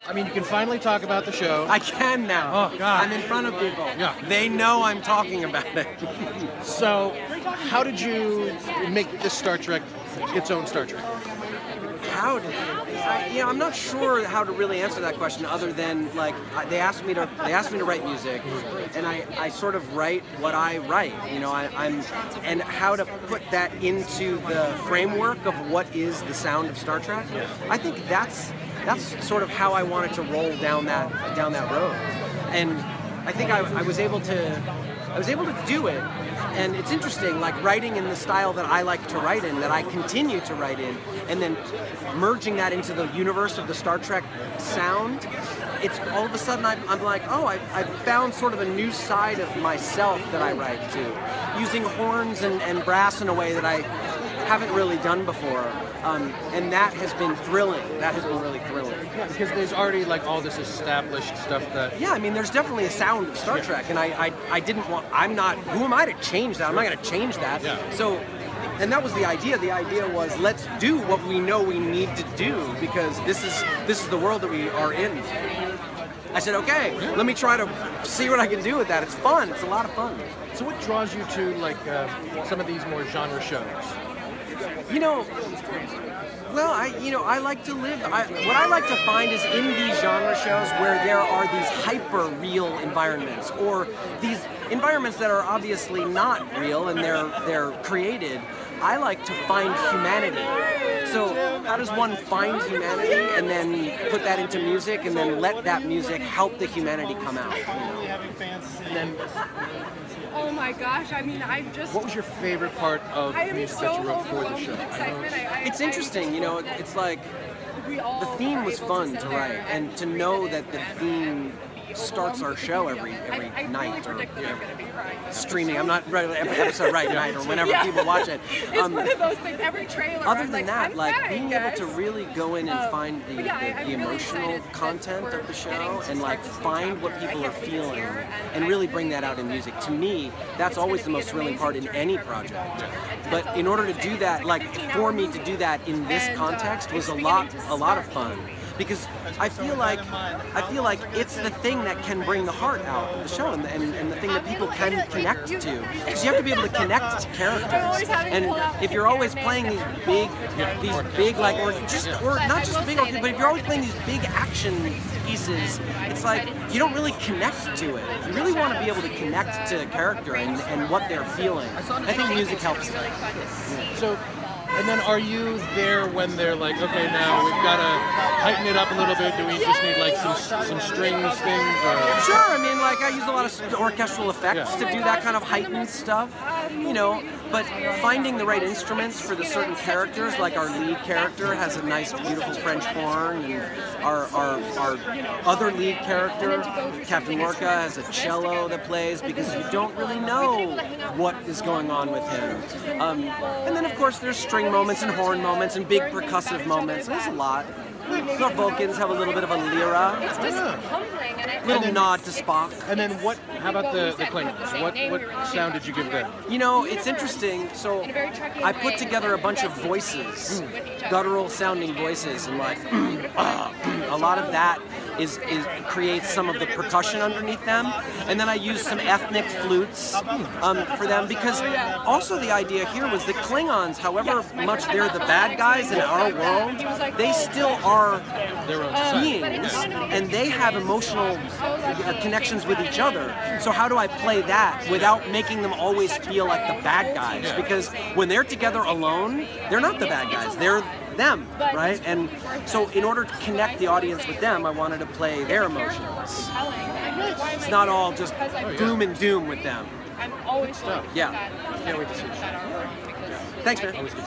I mean, you can finally talk about the show. I can now. Oh, God. I'm in front of people. Yeah. They know I'm talking about it. So, how did you make this Star Trek its own Star Trek? How did I'm not sure how to really answer that question, other than like they asked me to write music, and I sort of write what I write. And how to put that into the framework of what is the sound of Star Trek. I think that's sort of how I wanted to roll down that road, and I think I was able to do it. And it's interesting, like writing in the style that I like to write in, that I continue to write in, and then merging that into the universe of the Star Trek sound. It's all of a sudden I'm like, oh, I've found sort of a new side of myself that I write to, using horns and brass in a way that I haven't really done before. And that has been thrilling. That has been really thrilling. Yeah, because there's already like all this established stuff that... Yeah, I mean, there's definitely a sound of Star Trek, and I didn't want... who am I to change that? I'm not going to change that. Yeah. So, and that was the idea. The idea was, let's do what we know we need to do, because this is the world that we are in. I said, okay, let me try to see what I can do with that. It's fun. It's a lot of fun. So what draws you to like some of these more genre shows? I like to live. What I like to find is in these genre shows where there are these hyper-real environments, or these environments that are obviously not real and they're created. I like to find humanity. So how does one find humanity and then put that into music and then let that music help the humanity come out? And then, oh my gosh, I mean, I'm just... what was your favorite part of the music that you wrote for the show? It's interesting, it's like the theme was fun to write, and to know that the theme starts our show every night, or streaming. I'm not right episode night, or whenever people watch it. It's one of those things. Every trailer. Other than that, like being able to really go in and find the emotional content of the show, and like find what people are feeling, and really bring that out in music. To me, that's always the most thrilling part in any project. But in order to do that, like for me to do that in this context was a lot of fun. Because I feel like it's the thing that can bring the heart out of the show, and the thing that people can connect to. Because you have to be able to connect to characters. And if you're always playing these big like, or not just big, but if you're always playing these big action pieces, it's like you don't really connect to it. You really want to be able to connect to the character and what they're feeling. I think music helps that. So. And then are you there when they're like, okay, now we've got to heighten it up a little bit? Do we just need like some strings things? Or? Sure, I mean, like I use a lot of orchestral effects to do that kind of heightened stuff, but finding the right instruments for the certain characters, like our lead character has a nice, beautiful French horn, and our other lead character, Captain Lorca, has a cello that plays, because you don't really know what is going on with him. And then, of course, there's string moments and horn moments and big percussive moments. There's a lot. The Vulcans have a little bit of a lyra. It's just humbling, and little nod to Spock. And then how about the Klingons? What sound did you give them? It's interesting. So I put together a bunch of voices, guttural sounding voices, and like a lot of that creates some of the percussion underneath them, and then I used some ethnic flutes for them, because also the idea here was that Klingons, however much they're the bad guys in our world, they still are beings, and they have emotional connections with each other. So how do I play that without making them always feel like the bad guys? Because when they're together alone, they're not the bad guys. They're them, right? And so in order to connect the audience with them, I wanted to play their emotions. It's not all just gloom and doom with them. I'm always stuff. Yeah. Can't wait to see it. Thanks, man.